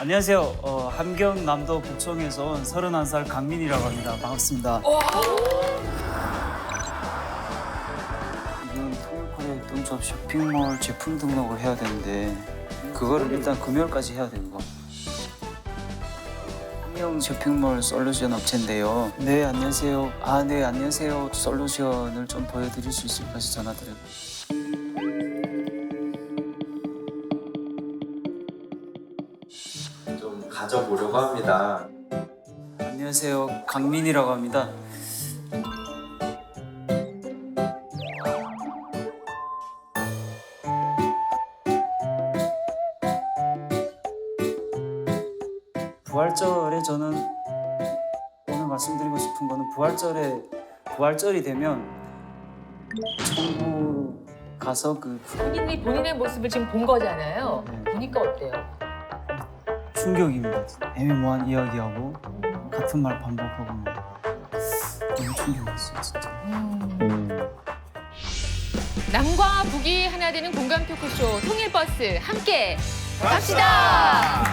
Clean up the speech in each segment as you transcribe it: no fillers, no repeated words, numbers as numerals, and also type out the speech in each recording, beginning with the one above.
안녕하세요. 함경남도 북청에서 온 31살 강민이라고 합니다. 반갑습니다. 이건 통일콜에 동접 쇼핑몰 제품 등록을 해야 되는데 그거를 일단 금요일까지 해야 되는 거. 함경 쇼핑몰 솔루션 업체인데요. 네, 안녕하세요. 네, 안녕하세요. 솔루션을 좀 보여드릴 수 있을까 해서 전화드려요. 좀 가져보려고 합니다. 안녕하세요. 강민이라고 합니다. 부활절에 저는 오늘 말씀드리고 싶은 거는 부활절이 되면 천국 가서 본인이 본인의 모습을 지금 본 거잖아요. 네. 보니까 어때요? 충격입니다. 애매모호한 이야기하고 같은 말 반복하고 너무 충격이었어요, 진짜. 남과 북이 하나 되는 공감 토크쇼 통일버스 함께 갑시다.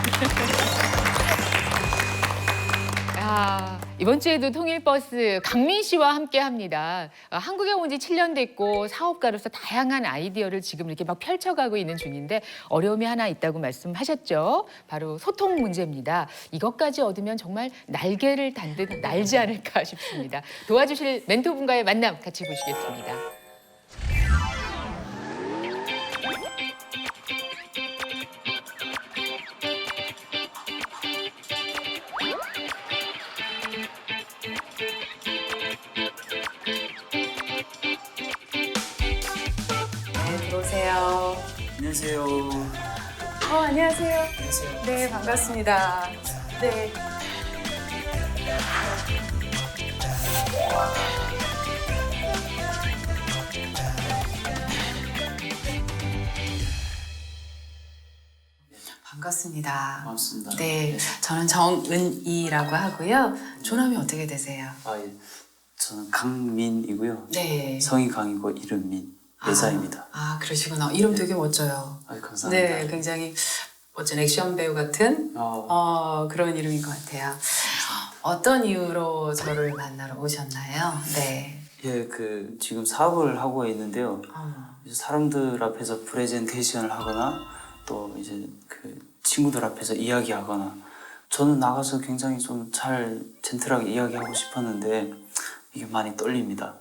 야, 이번 주에도 통일버스 강민 씨와 함께 합니다. 한국에 온 지 7년 됐고 사업가로서 다양한 아이디어를 지금 이렇게 막 펼쳐가고 있는 중인데 어려움이 하나 있다고 말씀하셨죠. 바로 소통 문제입니다. 이것까지 얻으면 정말 날개를 단 듯 날지 않을까 싶습니다. 도와주실 멘토분과의 만남 같이 보시겠습니다. 네, 들어오세요. 안녕하세요. 안녕하세요. 안녕하세요. 네, 반갑습니다. 네. 반갑습니다. 반갑습니다. 네, 저는 정은이라고 하고요. 조남이 어떻게 되세요? 예. 저는 강민이고요. 네. 성이 강이고 이름 민. 여자입니다. 그러시구나. 이름 되게 멋져요. 감사합니다. 네, 굉장히 멋진 액션 배우 같은 그런 이름인 것 같아요. 어떤 이유로 저를 만나러 오셨나요? 네. 예, 지금 사업을 하고 있는데요. 이제 사람들 앞에서 프레젠테이션을 하거나 또 이제 친구들 앞에서 이야기하거나 저는 나가서 굉장히 좀 잘 젠틀하게 이야기하고 싶었는데 이게 많이 떨립니다.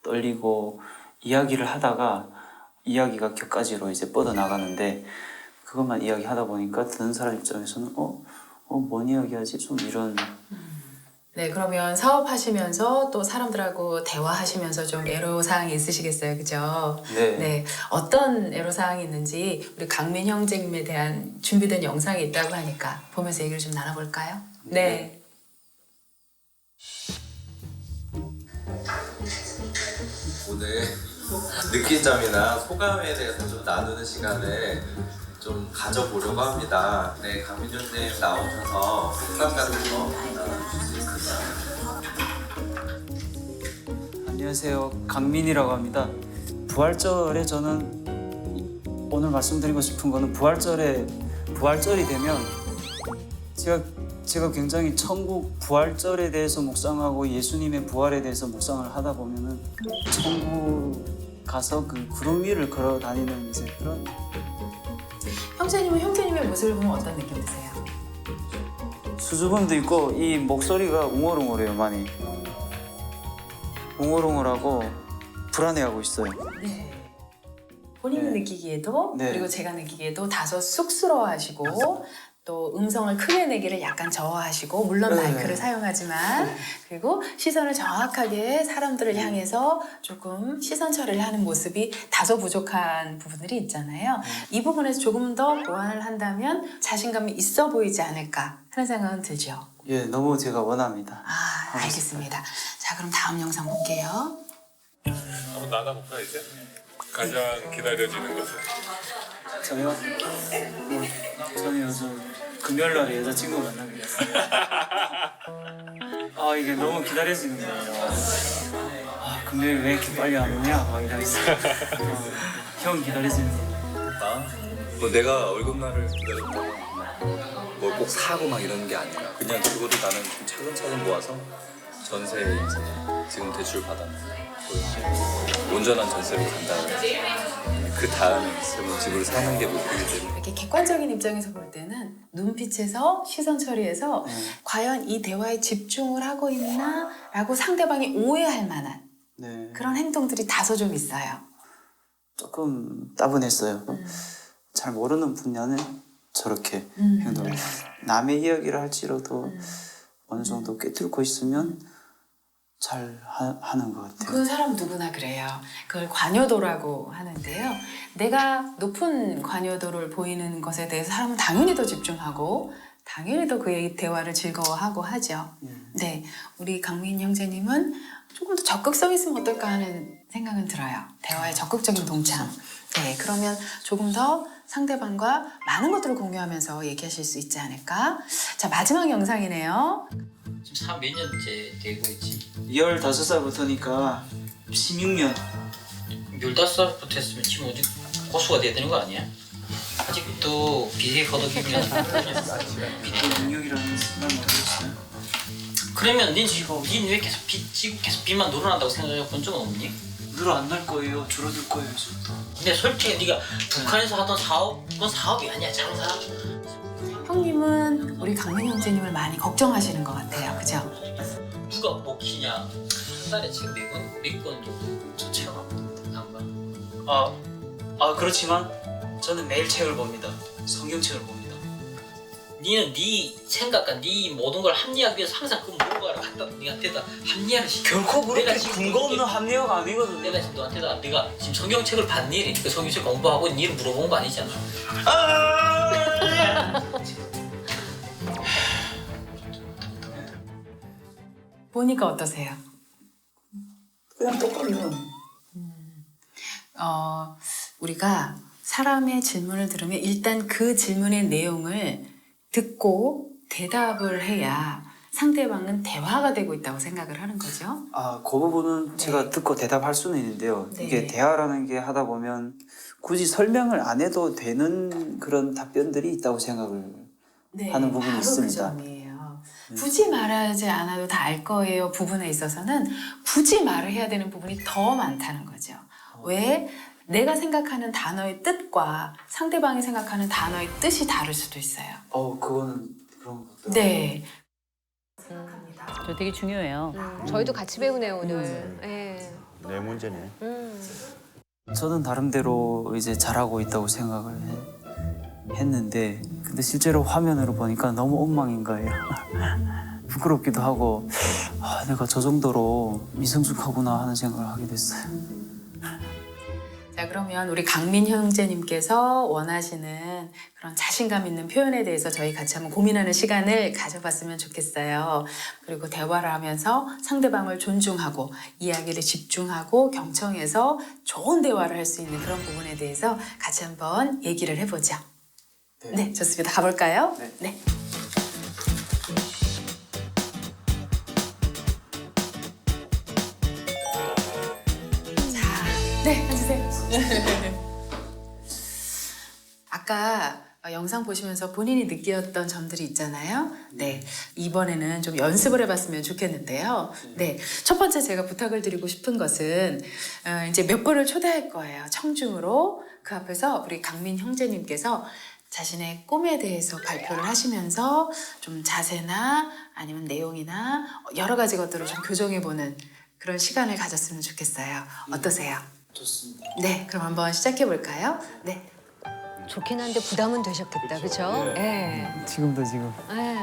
떨리고 이야기를 하다가 이야기가 격가지로 이제 뻗어나가는데 그것만 이야기하다 보니까 듣는 사람 입장에서는 뭔 이야기하지? 좀 이런. 네, 그러면 사업하시면서 또 사람들하고 대화하시면서 좀 애로사항이 있으시겠어요, 그죠? 네. 네, 어떤 애로사항이 있는지 우리 강민 형제님에 대한 준비된 영상이 있다고 하니까 보면서 얘기를 좀 나눠볼까요? 네. 오늘 느낀 점이나 소감에 대해서 좀 나누는 시간을 좀 가져보려고 합니다. 네, 강민 형님 나오셔서 소감 같은 거 나눠주실 수 있을까요? 안녕하세요. 강민이라고 합니다. 부활절에 저는 오늘 말씀드리고 싶은 거는 부활절이 되면 제가 굉장히 천국 부활절에 대해서 묵상하고 예수님의 부활에 대해서 묵상을 하다 보면은 천국 가서 구름 위를 걸어 다니는 이제 그런. 형제님은 형제님의 모습을 보면 어떤 느낌 드세요? 수줍음도 있고 이 목소리가 웅얼웅얼해요. 많이 웅얼웅얼하고 불안해하고 있어요. 네. 본인이 네. 느끼기에도 네. 그리고 제가 느끼기에도 다소 쑥스러워하시고 또 음성을 크게 내기를 약간 저하하시고 물론 네. 마이크를 사용하지만 그리고 시선을 정확하게 사람들을 향해서 조금 시선 처리를 하는 모습이 다소 부족한 부분들이 있잖아요. 이 부분에서 조금 더 보완을 한다면 자신감이 있어 보이지 않을까 하는 생각은 들죠. 예, 너무 제가 원합니다. 알겠습니다. 자, 그럼 다음 영상 볼게요. 한번 나가볼까 이제? 가장 기다려지는 것은 저요? 저는 요즘 금요일날에 여자친구 만나기로 했어요. 이게 너무 기다려지는 거예요. 금요일 왜 이렇게 빨리 안 오냐? 막 이러면서 형 기다려지는 거. 내가 월급날을 기다렸다고 걸 꼭 사고 막 이러는 게 아니라 그냥 그거를 나는 좀 차근차근 모아서 전세 이제 지금 대출 받았는데 온전한 전세로 간다. 그 다음에 집을 사는 게 목표이기 때문에. 이렇게 객관적인 입장에서 볼 때는 눈빛에서 시선 처리해서 과연 이 대화에 집중을 하고 있나라고 상대방이 오해할 만한 네. 그런 행동들이 다소 좀 있어요. 조금 따분했어요. 잘 모르는 분야는 저렇게 행동을. 남의 이야기를 할지라도 어느 정도 꿰뚫고 있으면 잘 하는 것 같아요. 그 사람 누구나 그래요. 그걸 관여도라고 하는데요. 내가 높은 관여도를 보이는 것에 대해서 사람은 당연히 더 집중하고 당연히 더 그의 대화를 즐거워하고 하죠. 네, 우리 강민 형제님은 조금 더 적극성 있으면 어떨까 하는 생각은 들어요. 대화에 적극적인 동참. 네, 그러면 조금 더 상대방과 많은 것들을 공유하면서 얘기하실 수 있지 않을까? 자, 마지막 영상이네요. 지금 몇 년째 되고 있지? 15살부터니까 16년. 15살부터 했으면 지금 어디 고수가 돼야 되는 거 아니야? 아직도 비세 허덕이면 능력이라는 순간 모르겠어요. 그러면 닌왜 계속 빚 지고 계속 빚만 늘어난다고 생각해 본 적은 없니? 늘어 안 날 거예요. 줄어들 거예요. 지금. 근데 솔직히 네가 북한에서 하던 사업 그건 사업이 아니야 장사. 형님은 우리 강민 형제님을 많이 걱정하시는 것 같아요. 그죠? 누가 먹히냐? 한 달에 책 몇 권 정도 저 책을 안 봐. 그렇지만 저는 매일 책을 봅니다. 성경책을 봅니다. 니는 네 생각과 네 모든 걸 합리화하기 위해서 항상 그 뭔가를 갖다 니한테다 합리화를 시켜. 결코 그렇게 내가 지금 근거 없는 이렇게- 합리화가 아니거든요. 내가 지금 너한테다 네가 지금 성경책을 봤니? 그 성경책 공부하고 니를 물어본 거 아니잖아. 보니까 어떠세요? 그냥 똑같네요. 우리가 사람의 질문을 들으면 일단 그 질문의 내용을 듣고 대답을 해야 상대방은 대화가 되고 있다고 생각을 하는 거죠. 그 부분은 네. 제가 듣고 대답할 수는 있는데요. 네. 이게 대화라는 게 하다 보면 굳이 설명을 안 해도 되는 그런 답변들이 있다고 생각을 하는 부분이 바로 있습니다. 그 점이에요. 굳이 말하지 않아도 다 알 거예요 부분에 있어서는 굳이 말을 해야 되는 부분이 더 많다는 거죠. 왜? 내가 생각하는 단어의 뜻과 상대방이 생각하는 단어의 뜻이 다를 수도 있어요. 그거는 그런 것도. 네. 저 되게 중요해요. 저희도 같이 배우네요 오늘. 예. 내 문제네. 저는 나름대로 이제 잘하고 있다고 생각을 했는데 근데 실제로 화면으로 보니까 너무 엉망인 거예요. 부끄럽기도 하고 내가 저 정도로 미성숙하구나 하는 생각을 하게 됐어요. 자, 그러면 우리 강민 형제님께서 원하시는 그런 자신감 있는 표현에 대해서 저희 같이 한번 고민하는 시간을 가져봤으면 좋겠어요. 그리고 대화를 하면서 상대방을 존중하고 이야기를 집중하고 경청해서 좋은 대화를 할 수 있는 그런 부분에 대해서 같이 한번 얘기를 해보죠. 네, 좋습니다. 가볼까요? 네. 네, 앉으세요. 아까 영상 보시면서 본인이 느꼈던 점들이 있잖아요. 네, 이번에는 좀 연습을 해봤으면 좋겠는데요. 네, 첫 번째 제가 부탁을 드리고 싶은 것은 이제 몇 분을 초대할 거예요. 청중으로. 그 앞에서 우리 강민 형제님께서 자신의 꿈에 대해서 발표를 하시면서 좀 자세나 아니면 내용이나 여러 가지 것들을 좀 교정해보는 그런 시간을 가졌으면 좋겠어요. 어떠세요? 좋습니다. 네, 그럼 한번 시작해 볼까요? 네. 좋긴 한데 부담은 되셨겠다, 그렇죠? 예. 지금도 지금. 예.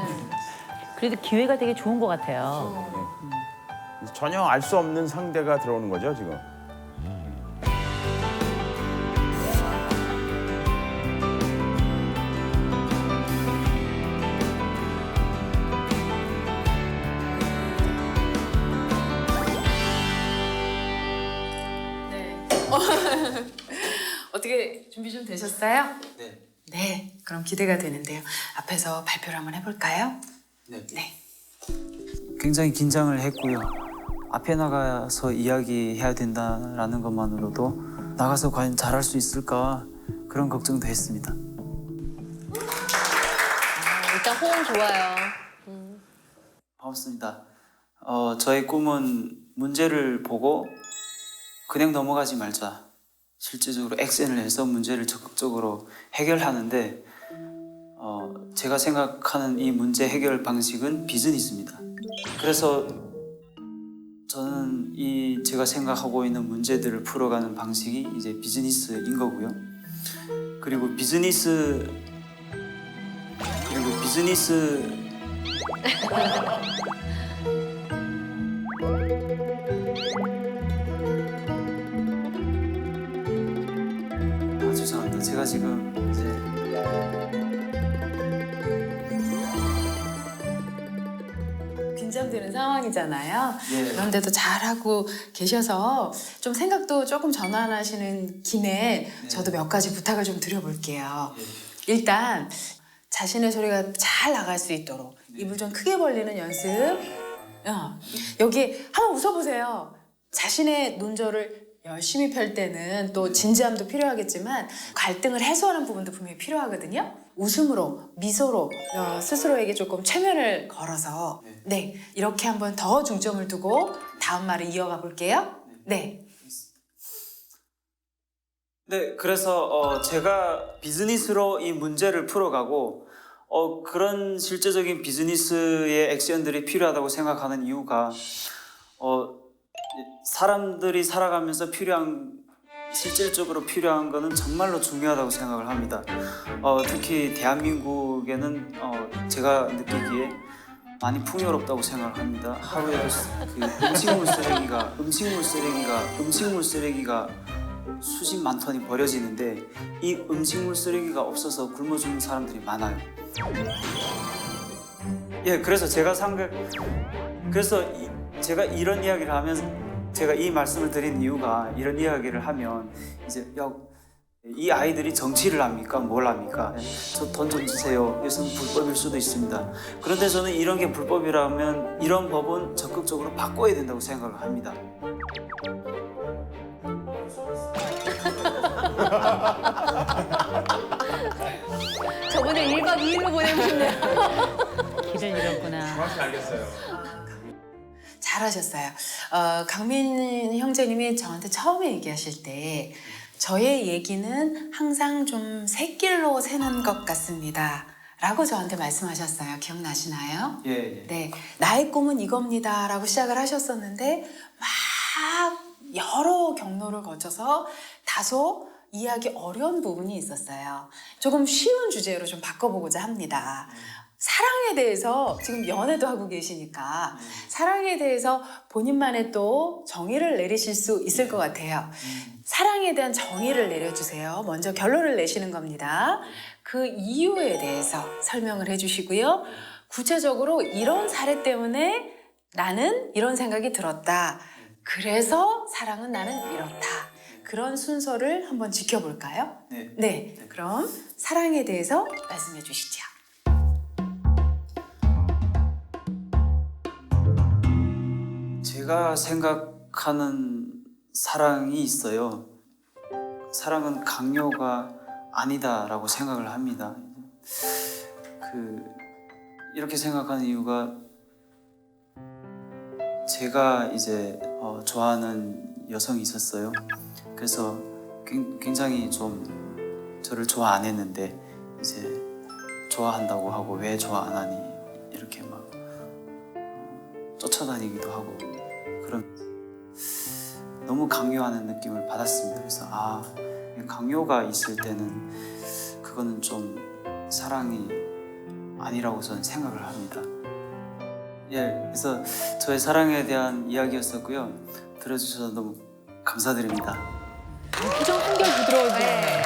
그래도 기회가 되게 좋은 것 같아요. 전혀 알 수 없는 상대가 들어오는 거죠, 지금. 네. 어떻게 준비 좀 되셨어요? 네. 네, 그럼 기대가 되는데요. 앞에서 발표를 한번 해볼까요? 네. 네. 굉장히 긴장을 했고요. 앞에 나가서 이야기해야 된다라는 것만으로도 나가서 과연 잘할 수 있을까 그런 걱정도 했습니다. 일단 호응 좋아요. 반갑습니다. 저의 꿈은 문제를 보고 그냥 넘어가지 말자. 실제적으로 액션을 해서 문제를 적극적으로 해결하는데 제가 생각하는 이 문제 해결 방식은 비즈니스입니다. 그래서 저는 이 제가 생각하고 있는 문제들을 풀어가는 방식이 이제 비즈니스인 거고요. 그리고 비즈니스 죄송합니다. 제가 지금 이제 긴장되는 상황이잖아요. 예. 그런데도 잘하고 계셔서 좀 생각도 조금 전환하시는 김에 저도 몇 가지 부탁을 좀 드려볼게요. 일단 자신의 소리가 잘 나갈 수 있도록 입을 좀 크게 벌리는 연습. 여기 한번 웃어보세요. 자신의 논조를 열심히 펼 때는 또 진지함도 필요하겠지만 갈등을 해소하는 부분도 분명히 필요하거든요. 웃음으로, 미소로 스스로에게 조금 최면을 걸어서 네, 이렇게 한번 더 중점을 두고 다음 말을 이어가 볼게요. 네. 네, 그래서 제가 비즈니스로 이 문제를 풀어가고 그런 실제적인 비즈니스의 액션들이 필요하다고 생각하는 이유가 사람들이 살아가면서 실질적으로 필요한 거는 정말로 중요하다고 생각을 합니다. 특히 대한민국에는 제가 느끼기에 많이 풍요롭다고 생각을 합니다. 하루에도 그 음식물 쓰레기가 수십만 톤이 버려지는데 이 음식물 쓰레기가 없어서 굶어 죽는 사람들이 많아요. 예, 그래서 제가 이런 이야기를 하면 제가 이 말씀을 드린 이유가 이런 이야기를 하면 이제 이 아이들이 정치를 합니까? 뭘 합니까? 저 돈 좀 주세요. 이것은 불법일 수도 있습니다. 그런데 저는 이런 게 불법이라면 이런 법은 적극적으로 바꿔야 된다고 생각을 합니다. 저번에 1박 2일로 보내고 싶네요. 길을 잃었구나. 정확히 알겠어요. 잘하셨어요. 강민 형제님이 저한테 처음에 얘기하실 때 저의 얘기는 항상 좀 새길로 새는 것 같습니다. 라고 저한테 말씀하셨어요. 기억나시나요? 예. 네, 나의 꿈은 이겁니다. 라고 시작을 하셨었는데 막 여러 경로를 거쳐서 다소 이해하기 어려운 부분이 있었어요. 조금 쉬운 주제로 좀 바꿔보고자 합니다. 사랑에 대해서 지금 연애도 하고 계시니까 사랑에 대해서 본인만의 또 정의를 내리실 수 있을 것 같아요. 사랑에 대한 정의를 내려주세요. 먼저 결론을 내시는 겁니다. 그 이유에 대해서 설명을 해주시고요. 구체적으로 이런 사례 때문에 나는 이런 생각이 들었다. 그래서 사랑은 나는 이렇다. 그런 순서를 한번 지켜볼까요? 네. 그럼 사랑에 대해서 말씀해 주시죠. 제가 생각하는 사랑이 있어요. 사랑은 강요가 아니다라고 생각을 합니다. 이렇게 생각하는 이유가 제가 이제 좋아하는 여성이 있었어요. 그래서 굉장히 좀 저를 좋아 안 했는데 이제 좋아한다고 하고 왜 좋아 안 하니 이렇게 막 쫓아다니기도 하고 그런 너무 강요하는 느낌을 받았습니다. 그래서 강요가 있을 때는 그거는 좀 사랑이 아니라고 저는 생각을 합니다. 예, 그래서 저의 사랑에 대한 이야기였었고요. 들어주셔서 너무 감사드립니다. 표정 한결 부드러워지네.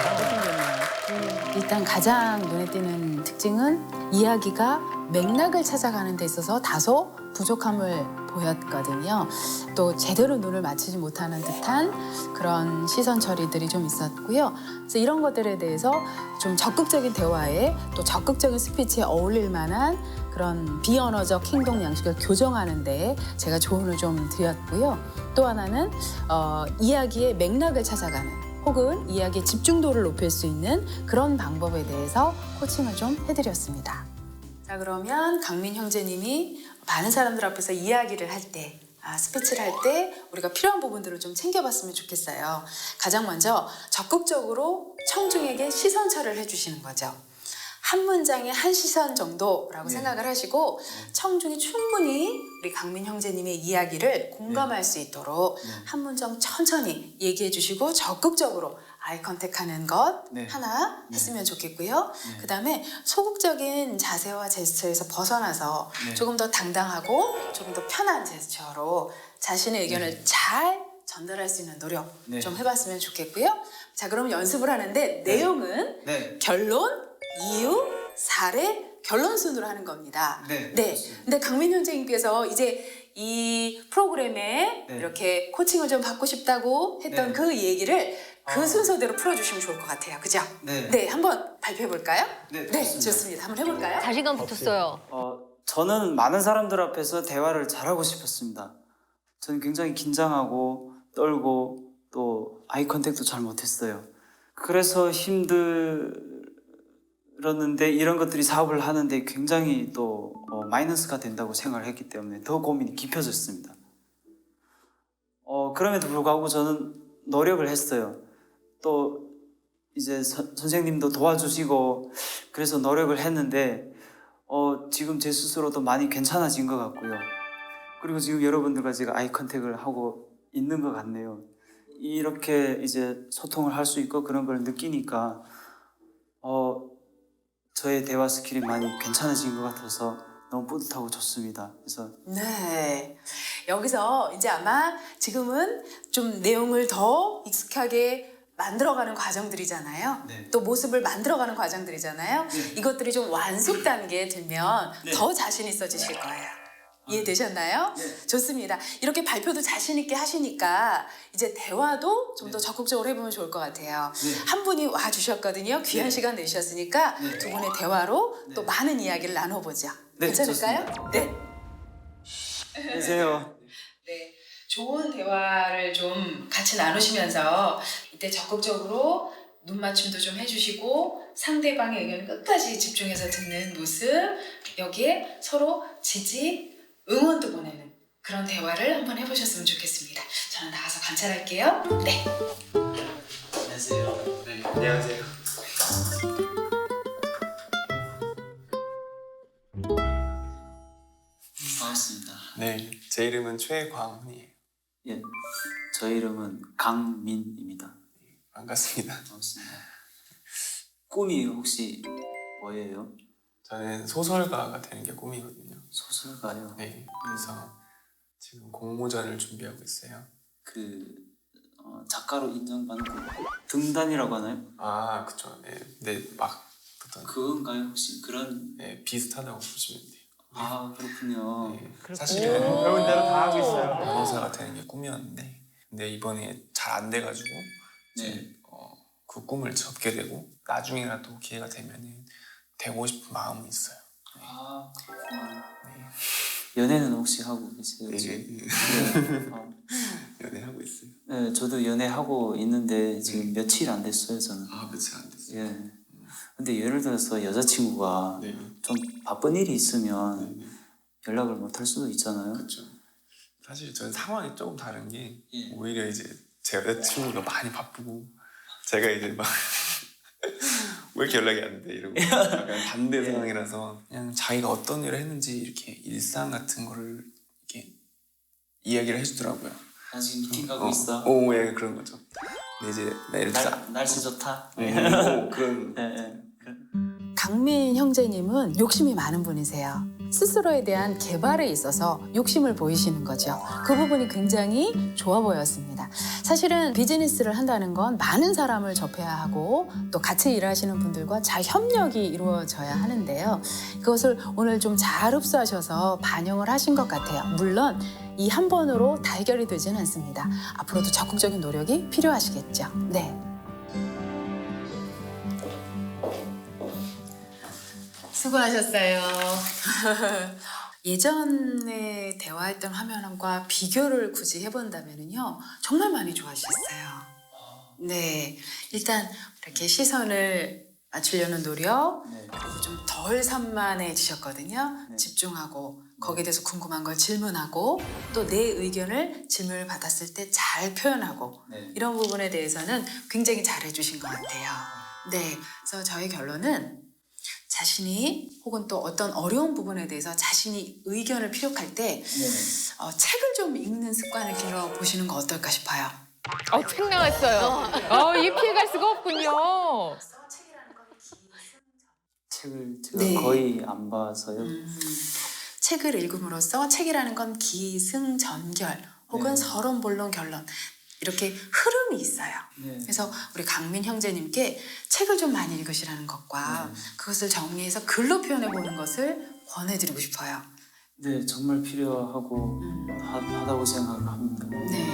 일단 가장 눈에 띄는 특징은 이야기가 맥락을 찾아가는 데 있어서 다소 부족함을 보였거든요. 또 제대로 눈을 맞추지 못하는 듯한 그런 시선 처리들이 좀 있었고요. 그래서 이런 것들에 대해서 좀 적극적인 대화에 또 적극적인 스피치에 어울릴 만한 그런 비언어적 행동 양식을 교정하는 데 제가 조언을 좀 드렸고요. 또 하나는 이야기의 맥락을 찾아가는 혹은 이야기의 집중도를 높일 수 있는 그런 방법에 대해서 코칭을 좀 해드렸습니다. 자, 그러면 강민 형제님이 많은 사람들 앞에서 이야기를 할 때, 스피치를 할 때 우리가 필요한 부분들을 좀 챙겨봤으면 좋겠어요. 가장 먼저 적극적으로 청중에게 시선처를 해주시는 거죠. 한 문장에 한 시선 정도라고 생각을 하시고 청중이 충분히 우리 강민 형제님의 이야기를 공감할 수 있도록 한 문장 천천히 얘기해 주시고 적극적으로 아이 컨택하는 것 하나 했으면 좋겠고요. 그 다음에 소극적인 자세와 제스처에서 벗어나서 조금 더 당당하고 조금 더 편한 제스처로 자신의 의견을 잘 전달할 수 있는 노력 좀 해봤으면 좋겠고요. 자, 그럼 연습을 하는데 내용은 결론, 이유, 사례, 결론 순으로 하는 겁니다. 근데 강민 형제님께서 이제 이 프로그램에 이렇게 코칭을 좀 받고 싶다고 했던 그 얘기를 그 순서대로 풀어주시면 좋을 것 같아요. 그죠? 네, 한번 발표해 볼까요? 네, 좋습니다. 한번 해볼까요? 자신감 붙었어요. 저는 많은 사람들 앞에서 대화를 잘하고 싶었습니다. 저는 굉장히 긴장하고 떨고 또 아이 컨택도 잘 못했어요. 그래서 힘들었는데 이런 것들이 사업을 하는데 굉장히 또 마이너스가 된다고 생각을 했기 때문에 더 고민이 깊어졌습니다. 그럼에도 불구하고 저는 노력을 했어요. 또 이제 선생님도 도와주시고 그래서 노력을 했는데 지금 제 스스로도 많이 괜찮아진 것 같고요. 그리고 지금 여러분들과 제가 아이 컨택을 하고 있는 것 같네요. 이렇게 이제 소통을 할 수 있고 그런 걸 느끼니까 저의 대화 스킬이 많이 괜찮아진 것 같아서 너무 뿌듯하고 좋습니다. 그래서 네, 여기서 이제 아마 지금은 좀 내용을 더 익숙하게 만들어가는 과정들이잖아요. 또 모습을 만들어가는 과정들이잖아요. 이것들이 좀 완숙 단계에 들면 더 자신 있어지실 거예요. 이해되셨나요? 좋습니다. 이렇게 발표도 자신 있게 하시니까 이제 대화도 좀 더 적극적으로 해보면 좋을 것 같아요. 한 분이 와주셨거든요. 귀한 시간 내주셨으니까 두 분의 대화로 또 많은 이야기를 나눠보죠. 괜찮을까요? 좋습니다. 네. 안녕하세요. 네, 좋은 대화를 좀 같이 나누시면서 이때 적극적으로 눈 맞춤도 좀 해주시고 상대방의 의견을 끝까지 집중해서 듣는 모습, 여기에 서로 지지, 응원도 보내는 그런 대화를 한번 해보셨으면 좋겠습니다. 저는 나가서 관찰할게요. 네. 안녕하세요. 네, 안녕하세요. 반갑습니다. 네, 제 이름은 최광훈이에요. 예, 저 이름은 강민입니다. 반갑습니다. 반갑습니다. 꿈이 혹시 뭐예요? 저는 소설가가 되는 게 꿈이거든요. 소설가요? 네, 그래서 지금 공모전을 준비하고 있어요. 작가로 인정받는 등단이라고 하나요? 아, 그쵸. 네, 네, 막 어떤 그건가요? 혹시 그런? 네, 비슷하다고 보시면 돼요. 아, 그렇군요. 네, 사실은 배운 대로 다 하고 있어요. 변호사가 되는 게 꿈이었는데, 근데 이번에 잘 안 돼가지고 이제 그 꿈을 접게 되고 나중에라도 기회가 되면은 되고 싶은 마음은 있어요. 아, 그렇구나. 연애는 혹시 하고 계세요? 네, 지금? 연애하고 있어요. 네, 저도 연애하고 있는데 지금 며칠 안 됐어요, 저는. 아, 며칠 안 됐어요. 예. 근데 예를 들어서 여자친구가 네. 좀 바쁜 일이 있으면 연락을 못 할 수도 있잖아요. 그렇죠. 사실 저는 상황이 조금 다른 게 예. 오히려 이제 제 여자친구가 많이 바쁘고 제가 이제 막 왜 이렇게 연락이 안 돼 이러고 약간 반대 상황이라서 그냥 자기가 어떤 일을 했는지 이렇게 일상 같은 거를 이렇게 이야기를 해주더라고요. 나 지금 미팅 가고 있어. 예, 그런 거죠. 근데 이제 예를 들어서 날씨 좋다. 그런 강민 형제님은 욕심이 많은 분이세요. 스스로에 대한 개발에 있어서 욕심을 보이시는 거죠. 그 부분이 굉장히 좋아 보였습니다. 사실은 비즈니스를 한다는 건 많은 사람을 접해야 하고 또 같이 일하시는 분들과 잘 협력이 이루어져야 하는데요. 그것을 오늘 좀 잘 흡수하셔서 반영을 하신 것 같아요. 물론 이 한 번으로 다 해결이 되지는 않습니다. 앞으로도 적극적인 노력이 필요하시겠죠. 네. 수고하셨어요. 예전에 대화했던 화면과 비교를 굳이 해본다면요, 정말 많이 좋아지셨어요. 네, 일단 이렇게 시선을 맞추려는 노력, 네. 그리고 좀 덜 산만해지셨거든요. 네. 집중하고 거기에 대해서 궁금한 걸 질문하고 또 내 의견을 질문을 받았을 때 잘 표현하고 네. 이런 부분에 대해서는 굉장히 잘해주신 것 같아요. 네, 그래서 저희 결론은 자신이 혹은 또 어떤 어려운 부분에 대해서 자신이 의견을 피력할 때 네. 책을 좀 읽는 습관을 길러 보시는 거 어떨까 싶어요. 책 나왔어요. 이게 피해갈 수가 없군요. 책을 제가 네. 거의 안 봐서요. 책을 읽음으로써 책이라는 건 기승전결 혹은 네. 서론본론 결론 이렇게 흐름이 있어요. 네. 그래서 우리 강민 형제님께 책을 좀 많이 읽으시라는 것과 그것을 정리해서 글로 표현해 보는 것을 권해드리고 싶어요. 네, 정말 필요하고 하다고 생각합니다. 네,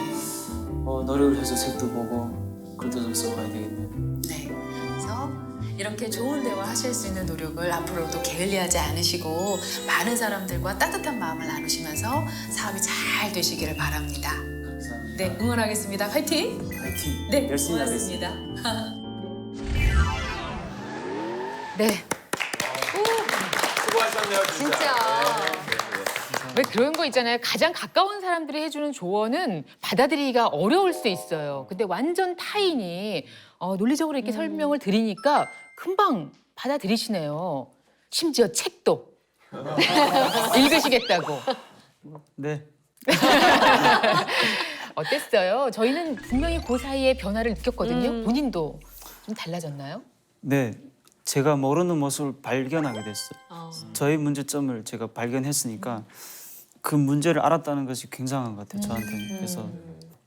노력을 해서 책도 보고 글도 좀 써봐야 되겠네요. 네. 그래서 이렇게 좋은 대화 하실 수 있는 노력을 앞으로도 게을리하지 않으시고 많은 사람들과 따뜻한 마음을 나누시면서 사업이 잘 되시기를 바랍니다. 감사합니다. 네, 응원하겠습니다. 화이팅! 파이팅! 네, 열심히 하겠습니다. 고맙습니다. 네. 수고하셨네요, 진짜. 진짜. 왜 그런 거 있잖아요. 가장 가까운 사람들이 해주는 조언은 받아들이기가 어려울 수 있어요. 근데 완전 타인이 논리적으로 이렇게 설명을 드리니까 금방 받아들이시네요. 심지어 책도 읽으시겠다고. 네. 어땠어요? 저희는 분명히 그 사이에 변화를 느꼈거든요. 본인도 좀 달라졌나요? 네, 제가 모르는 모습을 발견하게 됐어요. 저의 문제점을 제가 발견했으니까 그 문제를 알았다는 것이 굉장한 것 같아요, 저한테는. 그래서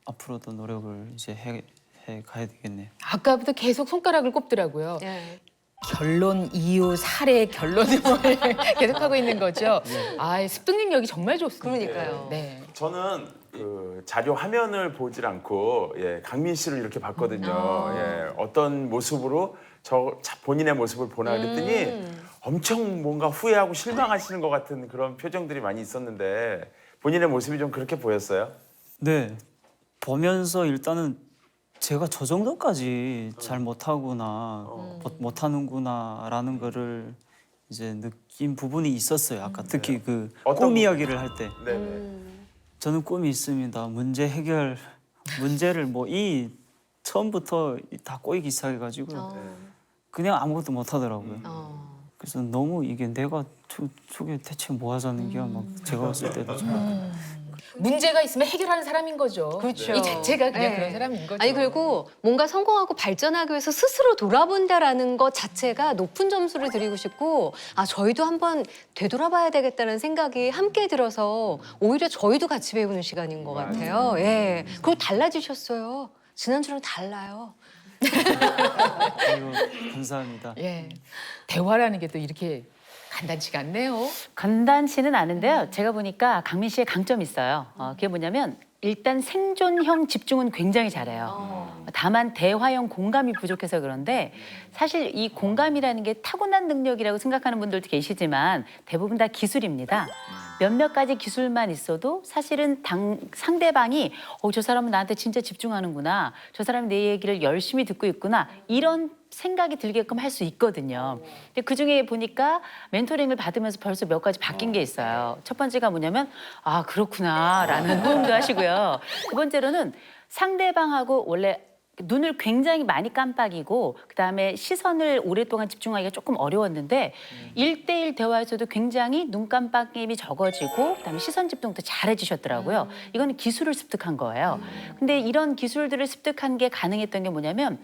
앞으로도 노력을 이제 해 가야 되겠네요. 아까부터 계속 손가락을 꼽더라고요. 네. 결론, 이유, 사례, 결론을 계속하고 있는 거죠. 습득 능력이 정말 좋습니다. 그러니까요. 네. 저는 그 자료 화면을 보질 않고 강민 씨를 이렇게 봤거든요. 어떤 모습으로 본인의 모습을 보나 그랬더니 엄청 뭔가 후회하고 실망하시는 것 같은 그런 표정들이 많이 있었는데 본인의 모습이 좀 그렇게 보였어요? 네, 보면서 일단은 제가 저 정도까지 잘 못하구나, 못하는구나라는 거를 이제 느낀 부분이 있었어요. 아까 특히 그 어떤 꿈 이야기를 할 때. 네네. 저는 꿈이 있습니다. 문제 해결, 문제를 처음부터 다 꼬이기 시작해가지고 그냥 아무것도 못하더라고요. 그래서 너무 이게 내가 저게 대체 뭐 하자는 게야 막 제가 봤을 때도 좀 문제가 있으면 해결하는 사람인 거죠. 그렇죠. 이 자체가 그냥 네. 그런 사람인 거죠. 아니 그리고 뭔가 성공하고 발전하기 위해서 스스로 돌아본다라는 것 자체가 높은 점수를 드리고 싶고 저희도 한번 되돌아봐야 되겠다는 생각이 함께 들어서 오히려 저희도 같이 배우는 시간인 것 같아요. 예. 그리고 달라지셨어요. 지난주랑 달라요. 아이고, 감사합니다. 예. 대화라는 게 또 이렇게 간단치가 않네요. 간단치는 않은데요. 제가 보니까 강민 씨의 강점이 있어요. 그게 뭐냐면 일단 생존형 집중은 굉장히 잘해요. 다만 대화형 공감이 부족해서 그런데 사실 이 공감이라는 게 타고난 능력이라고 생각하는 분들도 계시지만 대부분 다 기술입니다. 몇몇 가지 기술만 있어도 사실은 상대방이 저 사람은 나한테 진짜 집중하는구나. 저 사람이 내 얘기를 열심히 듣고 있구나. 이런 생각이 들게끔 할 수 있거든요. 근데 그중에 보니까 멘토링을 받으면서 벌써 몇 가지 바뀐 게 있어요. 첫 번째가 뭐냐면 그렇구나라는 호응도 하시고요. 두 번째로는 상대방하고 원래 눈을 굉장히 많이 깜빡이고 그다음에 시선을 오랫동안 집중하기가 조금 어려웠는데 1대1 대화에서도 굉장히 눈 깜빡임이 적어지고 그다음에 시선 집중도 잘해주셨더라고요. 이거는 기술을 습득한 거예요. 근데 이런 기술들을 습득한 게 가능했던 게 뭐냐면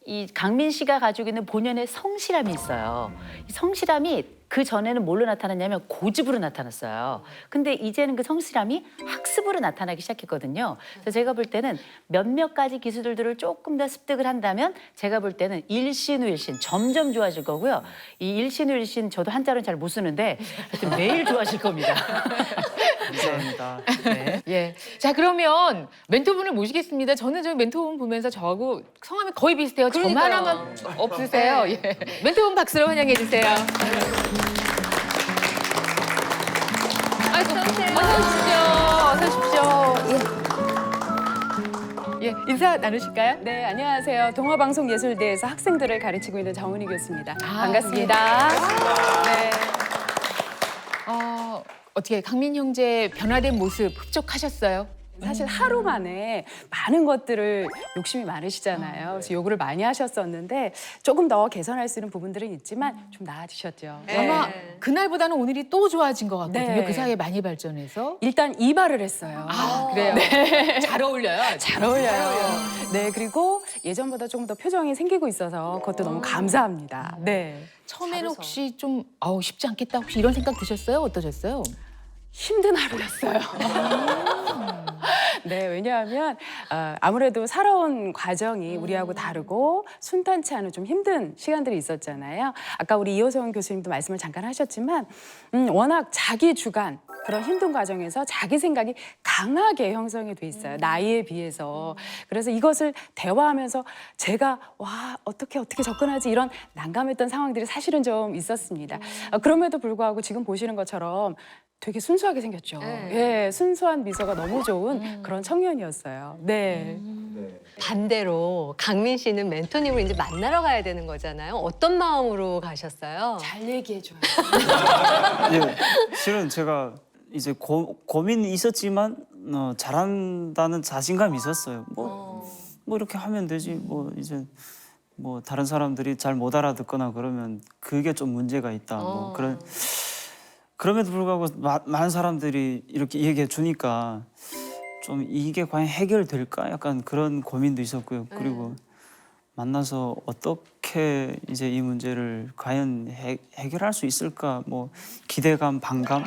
이 강민 씨가 가지고 있는 본연의 성실함이 있어요. 이 성실함이 그 전에는 뭘로 나타났냐면 고집으로 나타났어요. 근데 이제는 그 성실함이 학습으로 나타나기 시작했거든요. 그래서 제가 볼 때는 몇몇 가지 기술들을 조금 더 습득을 한다면 제가 볼 때는 일신후일신 점점 좋아질 거고요. 이 일신후일신 저도 한자로는 잘 못 쓰는데 하여튼 매일 좋아질 겁니다. 감사합니다. 네. 예. 자, 그러면 멘토분을 모시겠습니다. 저는 저 멘토분 보면서 저하고 성함이 거의 비슷해요. 점 그러니까요. 하나만 없으세요. 예. 멘토분 박수로 환영해 주세요. 어서 오십시오. 어서 오십시오. 예, 인사 나누실까요? 네, 안녕하세요. 동화방송예술대에서 학생들을 가르치고 있는 정은희 교수입니다. 아, 반갑습니다. 네. 어떻게 강민 형제 변화된 모습 흡족하셨어요? 사실 하루 만에 많은 것들을 욕심이 많으시잖아요. 그래서 요구를 많이 하셨었는데 조금 더 개선할 수 있는 부분들은 있지만 좀 나아지셨죠. 아마 그날보다는 오늘이 또 좋아진 것 같거든요. 네. 그 사이에 많이 발전해서. 일단 이발을 했어요. 아, 그래요? 잘 어울려요. 잘 어울려요. 네, 그리고 예전보다 조금 더 표정이 생기고 있어서 그것도 너무 감사합니다. 네. 처음에는 혹시 좀 쉽지 않겠다 혹시 이런 생각 드셨어요? 어떠셨어요? 힘든 하루였어요. 네, 왜냐하면 아무래도 살아온 과정이 우리하고 다르고 순탄치 않은 좀 힘든 시간들이 있었잖아요. 아까 우리 이호성 교수님도 말씀을 잠깐 하셨지만 워낙 자기 주관 그런 힘든 과정에서 자기 생각이 강하게 형성이 돼 있어요. 나이에 비해서. 그래서 이것을 대화하면서 제가 와 어떻게 접근하지 이런 난감했던 상황들이 사실은 좀 있었습니다. 그럼에도 불구하고 지금 보시는 것처럼 되게 순수하게 생겼죠. 예, 순수한 미소가 너무 좋은 그런 청년이었어요. 네. 반대로 강민 씨는 멘토님을 이제 만나러 가야 되는 거잖아요. 어떤 마음으로 가셨어요? 잘 얘기해줘요. 예, 실은 제가 이제 고민이 있었지만 잘한다는 자신감이 있었어요. 뭐 이렇게 하면 되지. 뭐 이제 뭐 다른 사람들이 잘 못 알아듣거나 그러면 그게 좀 문제가 있다. 뭐 그럼에도 불구하고 많은 사람들이 이렇게 얘기해 주니까 좀 이게 과연 해결될까? 약간 그런 고민도 있었고요. 그리고 만나서 어떻게 이제 이 문제를 과연 해결할 수 있을까? 뭐 기대감, 반감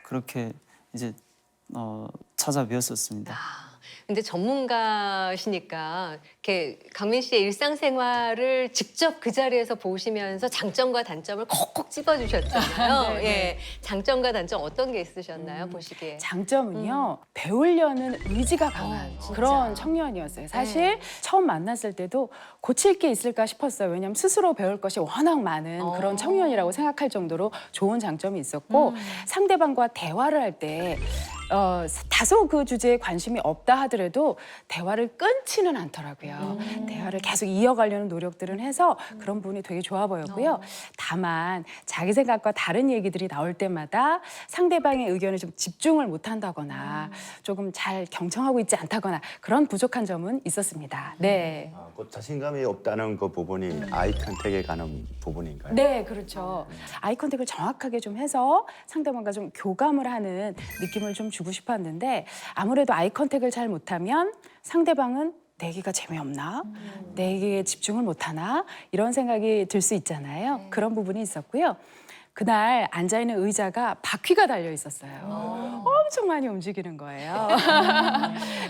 그렇게 이제 찾아뵈었었습니다. 근데 전문가시니까 이렇게 강민 씨의 일상생활을 직접 그 자리에서 보시면서 장점과 단점을 콕콕 찝어주셨잖아요. 예, 장점과 단점 어떤 게 있으셨나요? 보시기에. 장점은요. 배우려는 의지가 강한 그런 청년이었어요. 사실 처음 만났을 때도 고칠 게 있을까 싶었어요. 왜냐하면 스스로 배울 것이 워낙 많은 그런 청년이라고 생각할 정도로 좋은 장점이 있었고 상대방과 대화를 할 때 다소 그 주제에 관심이 없다 하더라도 대화를 끊지는 않더라고요. 대화를 계속 이어가려는 노력들은 해서 그런 부분이 되게 좋아 보였고요. 다만 자기 생각과 다른 얘기들이 나올 때마다 상대방의 의견에 좀 집중을 못한다거나 조금 잘 경청하고 있지 않다거나 그런 부족한 점은 있었습니다. 네. 그 자신감이 없다는 그 부분이 아이 컨택에 관한 부분인가요? 네, 그렇죠. 아이 컨택을 정확하게 좀 해서 상대방과 좀 교감을 하는 느낌을 좀 주고 싶었는데 아무래도 아이 컨택을 잘 못하면 상대방은 내 얘기가 재미없나? 내 얘기에 집중을 못하나? 이런 생각이 들 수 있잖아요. 그런 부분이 있었고요. 그날 앉아있는 의자가 바퀴가 달려 있었어요. 엄청 많이 움직이는 거예요.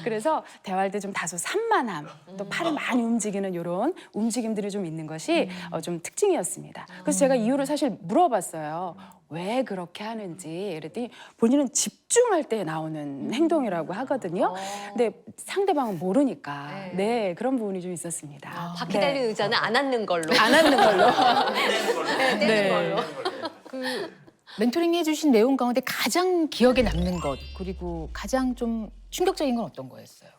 그래서 대화할 때 좀 다소 산만함, 또 팔이 많이 움직이는 이런 움직임들이 좀 있는 것이 좀 특징이었습니다. 그래서 제가 이유를 사실 물어봤어요. 왜 그렇게 하는지. 그랬더니 본인은 집중할 때 나오는 행동이라고 하거든요. 근데 상대방은 모르니까. 네, 그런 부분이 좀 있었습니다. 바퀴 달린 의자는 안 앉는 걸로. 안 앉는 걸로. 네, 떼는 걸로. 그 멘토링 해주신 내용 가운데 가장 기억에 남는 것 그리고 가장 좀 충격적인 건 어떤 거였어요?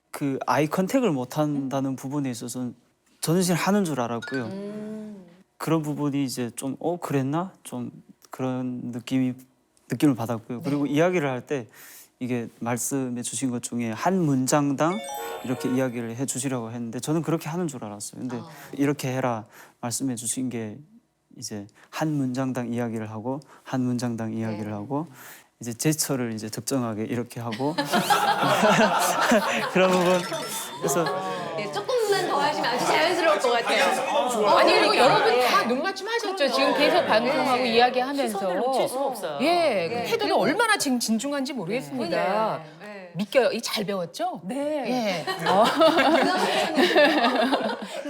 그 아이 컨택을 못 한다는 부분에 있어서는 저는 사실 하는 줄 알았고요. 그런 부분이 이제 좀 그랬나? 좀 그런 느낌을 받았고요. 그리고 이야기를 할 때 이게 말씀해 주신 것 중에 한 문장당 이렇게 이야기를 해 주시라고 했는데 저는 그렇게 하는 줄 알았어요. 근데 이렇게 해라 말씀해 주신 게 이제 한 문장당 이야기를 하고 한 문장당 이야기를 하고 이제 제스처를 이제 적정하게 이렇게 하고 그런 부분 그래서 조금만 더 하시면 아주 자연스러울 것 같아요. 아니 그리고 여러분 다 눈맞춤 하셨죠. 지금 계속 방송하고 이야기하면서 시선을 놓칠 수가 없어요. 예, 그 태도는 얼마나 지금 진중한지 모르겠습니다. 믿겨요. 이 잘 배웠죠? 네. 예.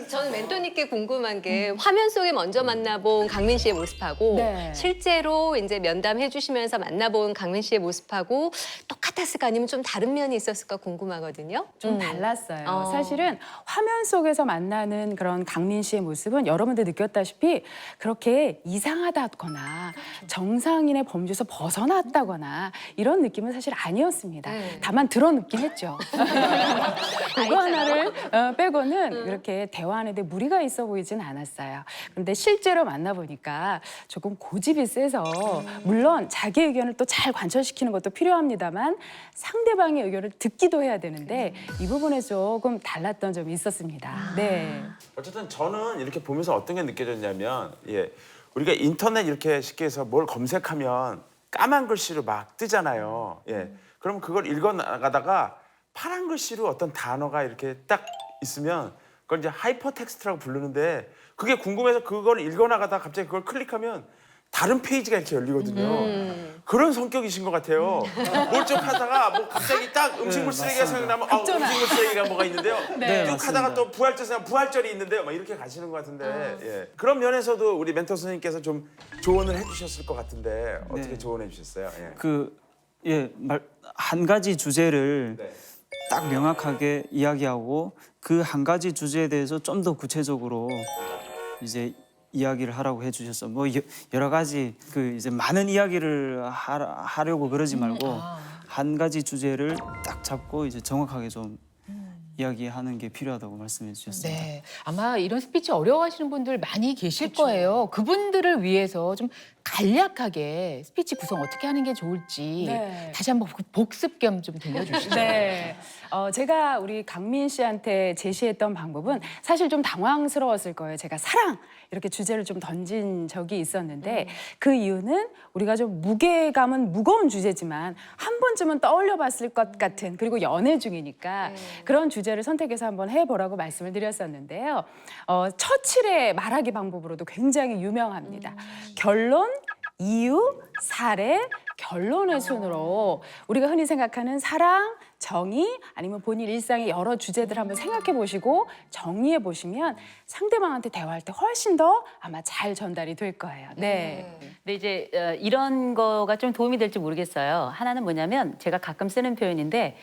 저는 멘토님께 궁금한 게 화면 속에 먼저 만나본 강민 씨의 모습하고 네. 실제로 이제 면담해 주시면서 만나본 강민 씨의 모습하고 똑같았을까 아니면 좀 다른 면이 있었을까 궁금하거든요. 좀 달랐어요. 어. 사실은 화면 속에서 만나는 그런 강민 씨의 모습은 여러분들 느꼈다시피 그렇게 이상하다거나 정상인의 범주에서 벗어났다거나 이런 느낌은 사실 아니었습니다. 네. 다만 들어눕긴 했죠. 그거 하나를 빼고는 그렇게 대화하는데 무리가 있어 보이진 않았어요. 그런데 실제로 만나보니까 조금 고집이 세서 물론 자기 의견을 또 잘 관철시키는 것도 필요합니다만 상대방의 의견을 듣기도 해야 되는데 이 부분에 조금 달랐던 점이 있었습니다. 네. 어쨌든 저는 이렇게 보면서 어떤 게 느껴졌냐면 우리가 인터넷 이렇게 쉽게 해서 뭘 검색하면 까만 글씨로 막 뜨잖아요. 그럼 그걸 읽어 나가다가 파란 글씨로 어떤 단어가 이렇게 딱 있으면 그걸 이제 하이퍼텍스트라고 부르는데 그게 궁금해서 그걸 읽어 나가다가 갑자기 그걸 클릭하면 다른 페이지가 이렇게 열리거든요. 그런 성격이신 것 같아요. 뭘 좀 하다가 뭐 갑자기 딱 음식물 쓰레기가 생각나면 음식물 쓰레기가 뭐가 있는데요. 네, 쭉 하다가 맞습니다. 또 부활절 생각 부활절이 있는데요. 막 이렇게 가시는 것 같은데 그런 면에서도 우리 멘토 선생님께서 좀 조언을 해주셨을 것 같은데 어떻게 네. 조언해 주셨어요? 한 가지 주제를 네. 딱 명확하게 이야기하고 그 한 가지 주제에 대해서 좀 더 구체적으로 이제 이야기를 하라고 해주셨어. 뭐 여러 가지 그 이제 많은 이야기를 하려고 그러지 말고 한 가지 주제를 딱 잡고 이제 정확하게 좀 이야기하는 게 필요하다고 말씀해 주셨습니다. 네, 아마 이런 스피치 어려워하시는 분들 많이 계실 거예요. 그분들을 위해서 좀 간략하게 스피치 구성 어떻게 하는 게 좋을지 네. 다시 한번 복습 겸 좀 들려주시죠. 네. 제가 우리 강민 씨한테 제시했던 방법은 사실 좀 당황스러웠을 거예요. 제가 사랑 이렇게 주제를 좀 던진 적이 있었는데 그 이유는 우리가 좀 무게감은 무거운 주제지만 한 번쯤은 떠올려 봤을 것 같은 그리고 연애 중이니까 그런 주제를 선택해서 한번 해보라고 말씀을 드렸었는데요. 처칠의 말하기 방법으로도 굉장히 유명합니다. 결론, 이유, 사례, 결론의 순으로 우리가 흔히 생각하는 사랑, 정의 아니면 본인 일상의 여러 주제들 한번 생각해 보시고 정리해 보시면 상대방한테 대화할 때 훨씬 더 아마 잘 전달이 될 거예요. 네. 근데 이제 이런 거가 좀 도움이 될지 모르겠어요. 하나는 뭐냐면 제가 가끔 쓰는 표현인데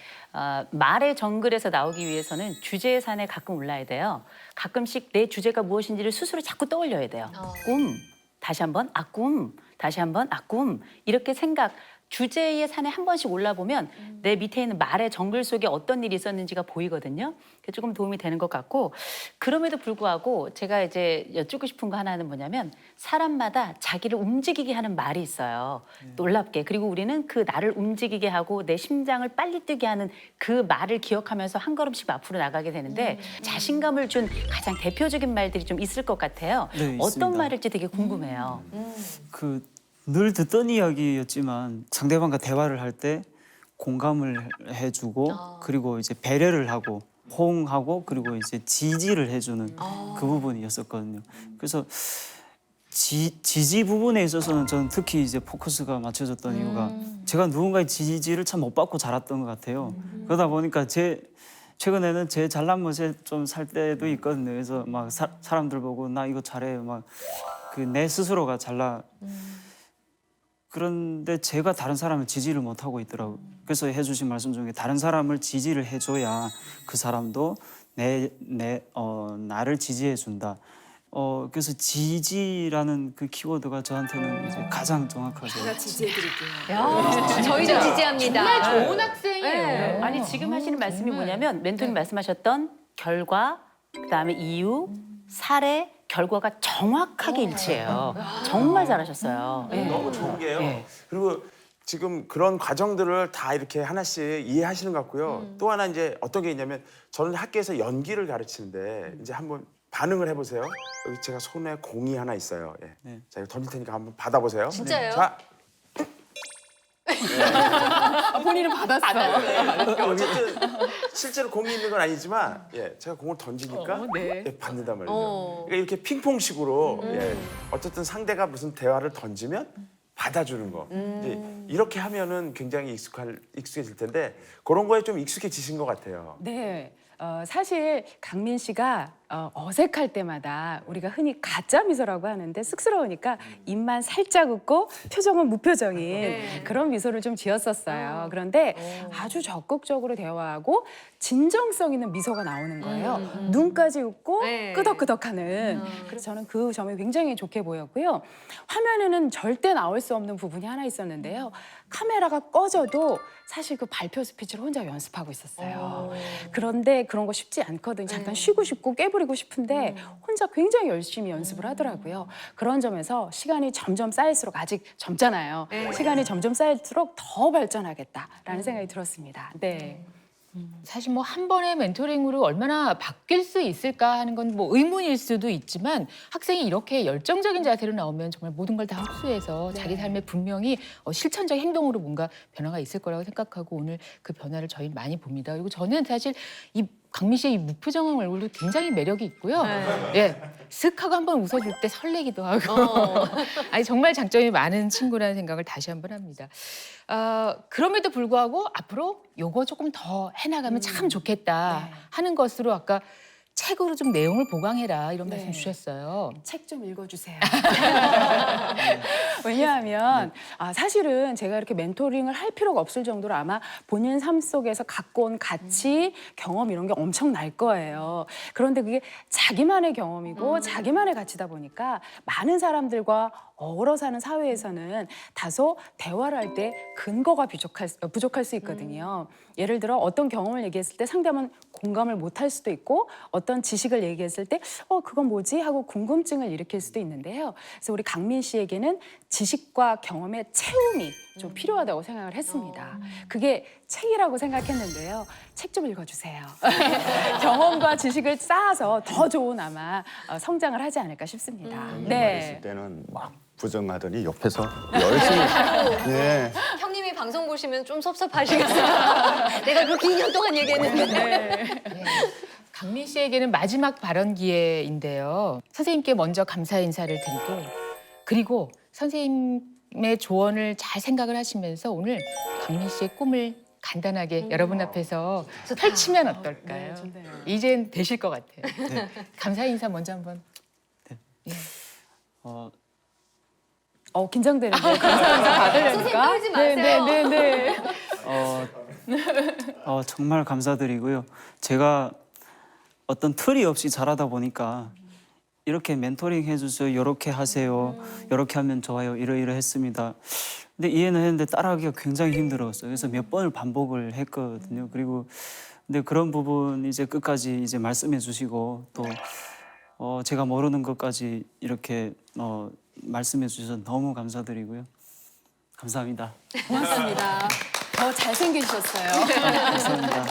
말의 정글에서 나오기 위해서는 주제의 산에 가끔 올라야 돼요. 가끔씩 내 주제가 무엇인지를 스스로 자꾸 떠올려야 돼요. 꿈, 다시 한번 꿈, 다시 한번 꿈 이렇게 생각 주제의 산에 한 번씩 올라보면 내 밑에 있는 말의 정글 속에 어떤 일이 있었는지가 보이거든요. 그게 조금 도움이 되는 것 같고 그럼에도 불구하고 제가 이제 여쭙고 싶은 거 하나는 뭐냐면 사람마다 자기를 움직이게 하는 말이 있어요. 놀랍게. 그리고 우리는 그 나를 움직이게 하고 내 심장을 빨리 뛰게 하는 그 말을 기억하면서 한 걸음씩 앞으로 나가게 되는데 자신감을 준 가장 대표적인 말들이 좀 있을 것 같아요. 네, 어떤 있습니다. 말일지 되게 궁금해요. 늘 듣던 이야기였지만 상대방과 대화를 할 때 공감을 해주고 그리고 이제 배려를 하고 호응하고 그리고 이제 지지를 해주는 그 부분이었었거든요. 그래서 지지 부분에 있어서는 저는 특히 이제 포커스가 맞춰졌던 이유가 제가 누군가의 지지를 참 못 받고 자랐던 것 같아요. 그러다 보니까 최근에는 제 잘난 멋에 좀 살 때도 있거든요. 그래서 막 사람들 보고 나 이거 잘해 막 그 내 스스로가 잘나. 그런데 제가 다른 사람을 지지를 못 하고 있더라고요. 그래서 해주신 말씀 중에 다른 사람을 지지를 해줘야 그 사람도 나를 지지해 준다. 그래서 지지라는 그 키워드가 저한테는 이제 가장 정확하게. 제가 지지해드릴게요. 저희도 지지합니다. 정말 좋은 학생이에요. 아니 지금 하시는 말씀이 뭐냐면 멘토님 말씀하셨던 결과, 그다음에 이유, 사례, 결과가 정확하게 일치해요. 정말 잘하셨어요. 너무 좋은 게요. 그리고 지금 그런 과정들을 다 이렇게 하나씩 이해하시는 것 같고요. 또 하나 이제 어떤 게 있냐면 저는 학교에서 연기를 가르치는데 이제 한번 반응을 해보세요. 여기 제가 손에 공이 하나 있어요. 네. 자, 이거 던질 테니까 한번 받아보세요. 진짜요? 자, 본인은 받았어요. 어쨌든 실제로 공이 있는 건 아니지만 제가 공을 던지니까 받는단 말이죠. 그러니까 이렇게 핑퐁식으로 어쨌든 상대가 무슨 대화를 던지면 받아주는 거. 이제 이렇게 하면은 굉장히 익숙해질 텐데 그런 거에 좀 익숙해지신 것 같아요. 네. 사실 강민 씨가 어색할 때마다 우리가 흔히 가짜 미소라고 하는데 쑥스러우니까 입만 살짝 웃고 표정은 무표정인 그런 미소를 좀 지었었어요. 그런데 아주 적극적으로 대화하고 진정성 있는 미소가 나오는 거예요. 눈까지 웃고 끄덕끄덕하는. 그래서 저는 그 점이 굉장히 좋게 보였고요. 화면에는 절대 나올 수 없는 부분이 하나 있었는데요. 카메라가 꺼져도 사실 그 발표 스피치를 혼자 연습하고 있었어요. 그런데 그런 거 쉽지 않거든요. 잠깐 쉬고 싶고 깨부리고 싶은데 혼자 굉장히 열심히 연습을 하더라고요. 그런 점에서 시간이 점점 쌓일수록 아직 젊잖아요. 시간이 점점 쌓일수록 더 발전하겠다라는 생각이 들었습니다. 네. 사실 뭐 한 번의 멘토링으로 얼마나 바뀔 수 있을까 하는 건 뭐 의문일 수도 있지만 학생이 이렇게 열정적인 자세로 나오면 정말 모든 걸 다 흡수해서 자기 삶에 분명히 실천적 행동으로 뭔가 변화가 있을 거라고 생각하고 오늘 그 변화를 저희는 많이 봅니다. 그리고 저는 사실 이 강민 씨의 이 무표정한 얼굴도 굉장히 매력이 있고요. 예, 슥 하고 한번 웃어줄 때 설레기도 하고 아니 정말 장점이 많은 친구라는 생각을 다시 한번 합니다. 그럼에도 불구하고 앞으로 요거 조금 더 해나가면 참 좋겠다 하는 것으로 아까 책으로 좀 내용을 보강해라 이런 말씀 주셨어요. 책 좀 읽어주세요. 왜냐하면 사실은 제가 이렇게 멘토링을 할 필요가 없을 정도로 아마 본인 삶 속에서 갖고 온 가치, 경험 이런 게 엄청날 거예요. 그런데 그게 자기만의 경험이고 자기만의 가치다 보니까 많은 사람들과 어우러 사는 사회에서는 다소 대화를 할 때 근거가 부족할 수 있거든요. 예를 들어 어떤 경험을 얘기했을 때 상대방은 공감을 못할 수도 있고 어떤 지식을 얘기했을 때 그건 뭐지? 하고 궁금증을 일으킬 수도 있는데요. 그래서 우리 강민 씨에게는 지식과 경험의 채움이 좀 필요하다고 생각을 했습니다. 그게 책이라고 생각했는데요. 책 좀 읽어주세요. 경험과 지식을 쌓아서 더 좋은 아마 성장을 하지 않을까 싶습니다. 말했을 때는 막 부정하더니 옆에서 열심히 네. 형님이 방송 보시면 좀 섭섭하시겠어요. 내가 그렇게 2년 동안 얘기했는데. 강민 씨에게는 마지막 발언 기회인데요. 선생님께 먼저 감사 인사를 드리고 그리고 선생님의 조언을 잘 생각을 하시면서 오늘 강민 씨의 꿈을 간단하게 여러분 앞에서 펼치면 어떨까요? 이젠 되실 것 같아요. 네. 감사 인사 먼저 한번. 긴장되는데 감사 인사 받으려니까. 떨지 마세요. 네. 정말 감사드리고요. 제가 어떤 틀이 없이 잘하다 보니까 이렇게 멘토링 해주세요. 이렇게 하세요. 이렇게 하면 좋아요. 이러이러했습니다. 근데 이해는 했는데 따라하기가 굉장히 힘들었어요. 그래서 몇 번을 반복을 했거든요. 그리고 근데 그런 부분 이제 끝까지 이제 말씀해 주시고 또 제가 모르는 것까지 이렇게 말씀해 주셔서 너무 감사드리고요. 감사합니다. 고맙습니다. 더 잘생기셨어요. 감사합니다.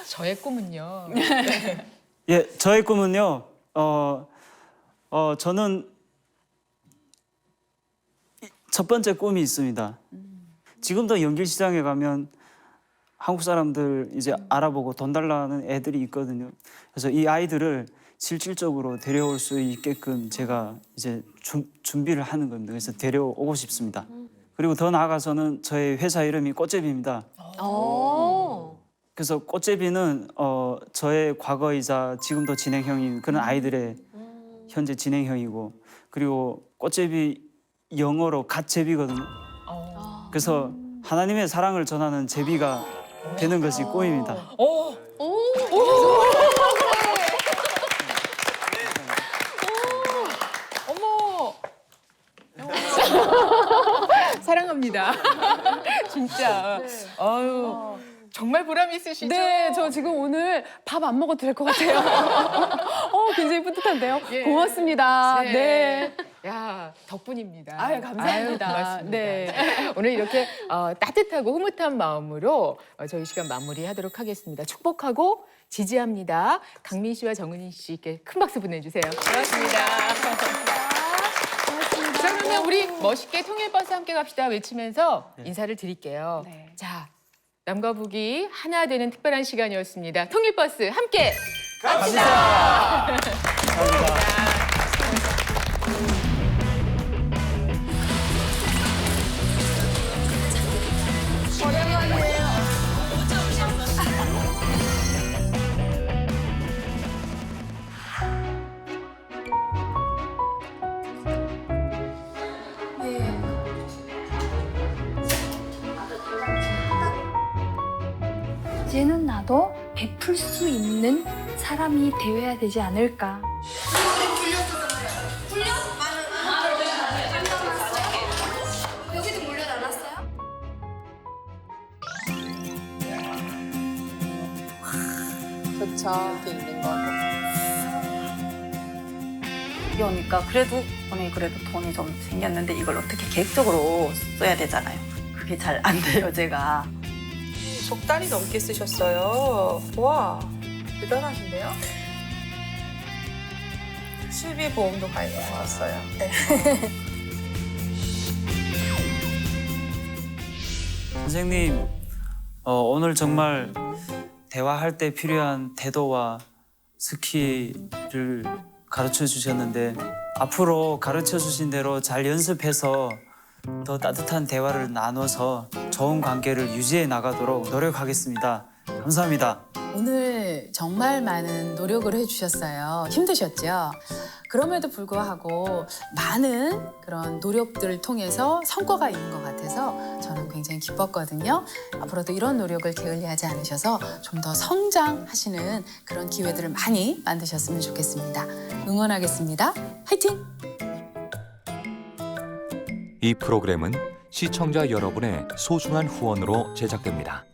저의 꿈은요. 예, 저의 꿈은요. 저는 첫 번째 꿈이 있습니다. 지금도 연길 시장에 가면 한국 사람들 이제 알아보고 돈 달라는 애들이 있거든요. 그래서 이 아이들을 실질적으로 데려올 수 있게끔 제가 이제 준비를 하는 겁니다. 그래서 데려오고 싶습니다. 그리고 더 나아가서는 저의 회사 이름이 꽃제비입니다. 그래서 꽃제비는 저의 과거이자 지금도 진행형인 그런 아이들의 현재 진행형이고 그리고 꽃제비 영어로 갓제비거든요. 그래서 하나님의 사랑을 전하는 제비가 되는 것이 꿈입니다. 어머. 사랑합니다. 진짜. 아유. 정말 보람 있으시죠? 네, 저 지금 오늘 밥 안 먹어도 될 것 같아요. 굉장히 뿌듯한데요. 예. 고맙습니다. 네. 야, 덕분입니다. 아유, 감사합니다. 아유, 고맙습니다. 네. 오늘 이렇게 따뜻하고 흐뭇한 마음으로 저희 시간 마무리하도록 하겠습니다. 축복하고 지지합니다. 강민 씨와 정은희 씨께 큰 박수 보내주세요. 고맙습니다. 자, 그러면 우리 멋있게 통일버스 함께 갑시다 외치면서 인사를 드릴게요. 네. 자, 남과 북이 하나 되는 특별한 시간이었습니다. 통일버스 함께 갑시다. 감사합니다. 이제는 나도 베풀 수 있는 사람이 되어야 되지 않을까. 여기도 물려달았어요? 좋죠. 이렇게 있는 거. 여기 오니까 그래도 오늘 그래도 돈이 좀 생겼는데 이걸 어떻게 계획적으로 써야 되잖아요. 그게 잘 안 돼요, 제가. 석 달이 넘게 쓰셨어요. 와, 대단하신데요? 실비보험도 가입해왔어요. 네. 선생님, 오늘 정말 대화할 때 필요한 태도와 스킬을 가르쳐 주셨는데 앞으로 가르쳐 주신 대로 잘 연습해서 더 따뜻한 대화를 나눠서 좋은 관계를 유지해 나가도록 노력하겠습니다. 감사합니다. 오늘 정말 많은 노력을 해주셨어요. 힘드셨죠? 그럼에도 불구하고 많은 그런 노력들을 통해서 성과가 있는 것 같아서 저는 굉장히 기뻤거든요. 앞으로도 이런 노력을 게을리하지 않으셔서 좀 더 성장하시는 그런 기회들을 많이 만드셨으면 좋겠습니다. 응원하겠습니다. 화이팅! 이 프로그램은 시청자 여러분의 소중한 후원으로 제작됩니다.